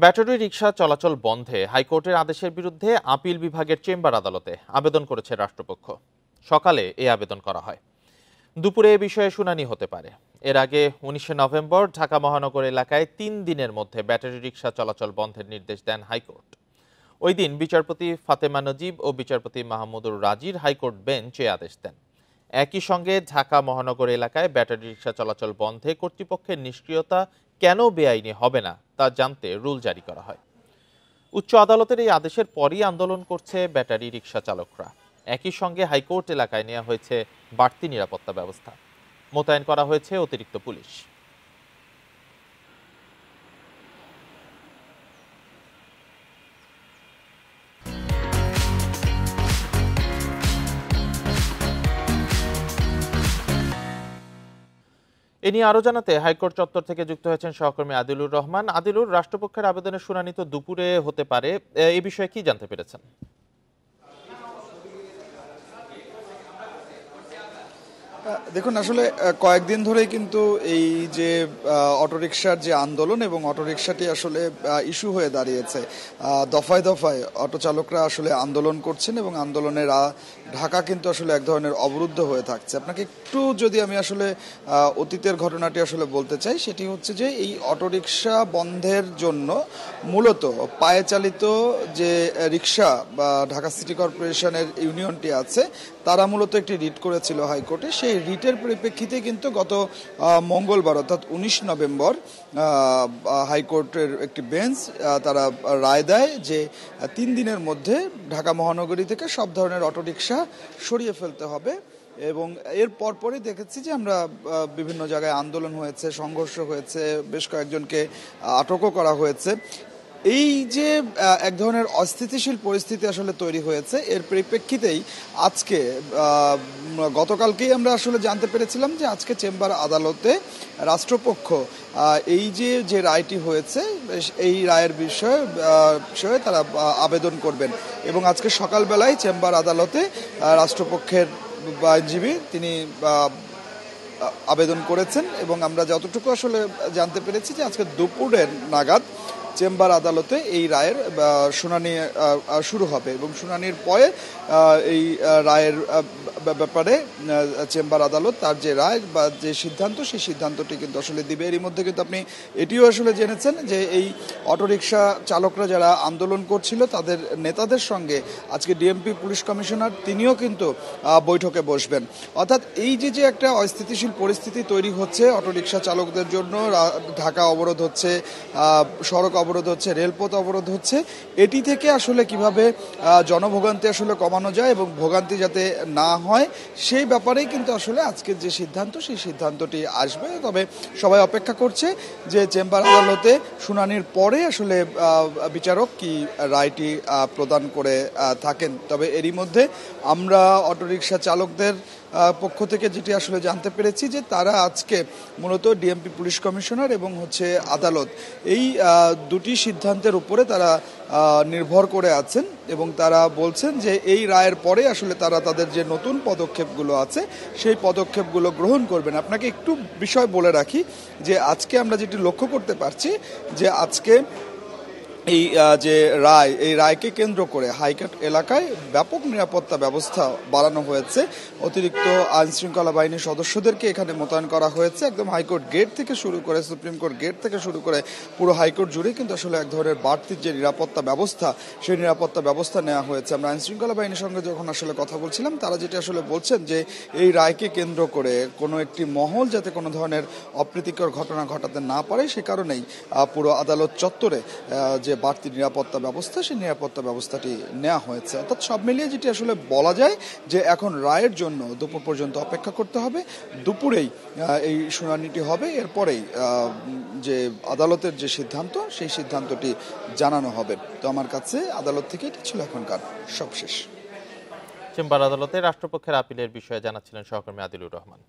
Battery rickshaw চলাচল বন্ধে হাইকোর্টের আদেশের বিরুদ্ধে আপিল বিভাগের চেম্বার আদালতে আবেদন করেছে রাষ্ট্রপক্ষ। সকালে এই আবেদন করা হয়। দুপুরে এ বিষয়ে শুনানি হতে পারে। এর আগে 19শে নভেম্বর ঢাকা মহানগর এলাকায় 3 দিনের মধ্যে ব্যাটারি রিকশা চলাচল বন্ধের নির্দেশ দেন হাইকোর্ট। ওই দিন বিচারপতি ফাতেমা নজিব ও বিচারপতি মাহমুদুর রাজির হাইকোর্ট বেঞ্চ এ আদেশ দেন। একই সঙ্গে ঢাকা মহানগর এলাকায় ব্যাটারি রিকশা চলাচল বন্ধে কর্তৃপক্ষের নিষ্ক্রিয়তা কেন বেআইনি হবে না তা জানতে রুল জারি করা হয়। উচ্চ আদালতের এই আদেশের পরই আন্দোলন করছে ব্যাটারি রিকশা চালকরা। একই সঙ্গে হাইকোর্ট এলাকায় নেওয়া হয়েছে বাড়তি নিরাপত্তা ব্যবস্থা। মোতায়েন করা হয়েছে অতিরিক্ত পুলিশ। এ নিয়ে আরো জানাতে হাইকোর্ট চত্বর থেকে যুক্ত হয়েছেন সহকর্মী আদিলুর রহমান। আদিলুর, রাষ্ট্রপক্ষের আবেদনের শুনানি তো দুপুরে হতে পারে, এই বিষয়ে কি জানতে পেরেছেন? দেখুন, আসলে কয়েকদিন ধরেই কিন্তু এই যে অটোরিকশার যে আন্দোলন এবং অটোরিকশাটি আসলে ইস্যু হয়ে দাঁড়িয়েছে। দফায় দফায় অটো চালকরা আসলে আন্দোলন করছেন এবং আন্দোলনের ঢাকা কিন্তু আসলে এক ধরনের অবরুদ্ধ হয়ে থাকছে। আপনাকে একটু যদি আমি আসলে অতীতের ঘটনাটি আসলে বলতে চাই, সেটি হচ্ছে যে এই অটোরিকশা বন্ধের জন্য মূলত পায়ে চালিত যে রিকশা বা ঢাকা সিটি কর্পোরেশনের ইউনিয়নটি আছে, তারা মূলত একটি রিট করেছিল হাইকোর্টে। সেই রিটের পরিপ্রেক্ষিতে কিন্তু গত মঙ্গলবার অর্থাৎ 19 নভেম্বর হাইকোর্টের একটি বেঞ্চ তারা রায় দেয় যে 3 দিনের মধ্যে ঢাকা মহানগরী থেকে সব ধরনের অটোরিকশা সরিয়ে ফেলতে হবে। এবং এর পরপরই দেখেছি যে আমরা বিভিন্ন জায়গায় আন্দোলন হয়েছে, সংঘর্ষ হয়েছে, বেশ কয়েকজনকে আটকও করা হয়েছে। এই যে এক ধরনের অস্থিতিশীল পরিস্থিতি আসলে তৈরি হয়েছে, এর পরিপ্রেক্ষিতেই আজকে গতকালকেই আমরা আসলে জানতে পেরেছিলাম যে আজকে চেম্বার আদালতে রাষ্ট্রপক্ষ এই যে রায়টি হয়েছে এই রায়ের বিষয়ে তারা আবেদন করবেন। এবং আজকে সকালবেলায় চেম্বার আদালতে রাষ্ট্রপক্ষের আইনজীবী তিনি আবেদন করেছেন এবং আমরা যতটুকু আসলে জানতে পেরেছি যে আজকে দুপুরের নাগাদ চেম্বার আদালতে এই রায়ের শুনানি শুরু হবে এবং শুনানির পরে এই রায়ের ব্যাপারে চেম্বার আদালত তার যে রায় বা যে সিদ্ধান্ত, সেই সিদ্ধান্তটি কিন্তু আসলে দিবে। এরই মধ্যে কিন্তু আপনি এটিও আসলে জেনেছেন যে এই অটোরিকশা চালকরা যারা আন্দোলন করছিল তাদের নেতাদের সঙ্গে আজকে ডিএমপি পুলিশ কমিশনার তিনিও কিন্তু বৈঠকে বসবেন। অর্থাৎ এই যে একটা অস্থিতিশীল পরিস্থিতি তৈরি হচ্ছে অটোরিকশা চালকদের জন্য, ঢাকা অবরোধ হচ্ছে, সড়ক অবরোধ হচ্ছে, রেলপথ অবরোধ হচ্ছে, এটি থেকে আসলে কিভাবে জনভোগান্তি আসলে কমানো যায় এবং ভোগান্তি যাতে না হয় সেই ব্যাপারেই কিন্তু আসলে আজকের যে সিদ্ধান্ত, সেই সিদ্ধান্তটি আসবে। তবে সবাই অপেক্ষা করছে যে চেম্বার আদালতে শুনানির পরে আসলে বিচারক কি রায়টি প্রদান করে থাকেন। তবে এরই মধ্যে আমরা অটোরিকশা চালকদের পক্ষ থেকে যেটি আসলে জানতে পেরেছি যে তারা আজকে মূলত ডিএমপি পুলিশ কমিশনার এবং আদালত এই দুটি সিদ্ধান্তের উপরে তারা নির্ভর করে আছেন এবং তারা বলছেন যে এই রায়ের পরে আসলে তারা তাদের যে নতুন পদক্ষেপগুলো আছে সেই পদক্ষেপগুলো গ্রহণ করবেন। আপনাকে একটু বিষয় বলে রাখি যে আজকে আমরা যেটি লক্ষ্য করতে পারছি যে আজকে এই যে রায়, এই রায়কে কেন্দ্র করে হাইকোর্ট এলাকায় ব্যাপক নিরাপত্তা ব্যবস্থা বাড়ানো হয়েছে। অতিরিক্ত আইন শৃঙ্খলা বাহিনীর সদস্যদেরকে এখানে মোতায়েন করা হয়েছে। একদম হাইকোর্ট গেট থেকে শুরু করে সুপ্রিম কোর্ট গেট থেকে শুরু করে পুরো হাইকোর্ট জুড়ে কিন্তু আসলে এক ধরনের বাড়তি যে নিরাপত্তা ব্যবস্থা, সেই নিরাপত্তা ব্যবস্থা নেওয়া হয়েছে। আমরা আইন শৃঙ্খলা বাহিনীর সঙ্গে যখন আসলে কথা বলছিলাম, তারা যেটা আসলে বলছেন যে এই রায়কে কেন্দ্র করে কোনো একটি মহল যাতে কোনো ধরনের অপ্রীতিকর ঘটনা ঘটাতে না পারে, সে কারণেই পুরো আদালত চত্বরে যে বাড়তি নিরাপত্তা ব্যবস্থা, সেই নিরাপত্তা ব্যবস্থাটি নেওয়া হয়েছে। অর্থাৎ সব মিলিয়ে যেটি আসলে বলা যায় যে এখন রায়ের জন্য দুপুর পর্যন্ত অপেক্ষা করতে হবে। দুপুরেই এই শুনানিটি হবে, এরপরেই যে আদালতের যে সিদ্ধান্ত, সেই সিদ্ধান্তটি জানানো হবে। তো আমার কাছে আদালত থেকে এটি ছিল এখনকার সবশেষ। চেম্বার আদালতে রাষ্ট্রপক্ষের আপিলের বিষয়ে জানাচ্ছিলেন সহকর্মী আদিলুর রহমান।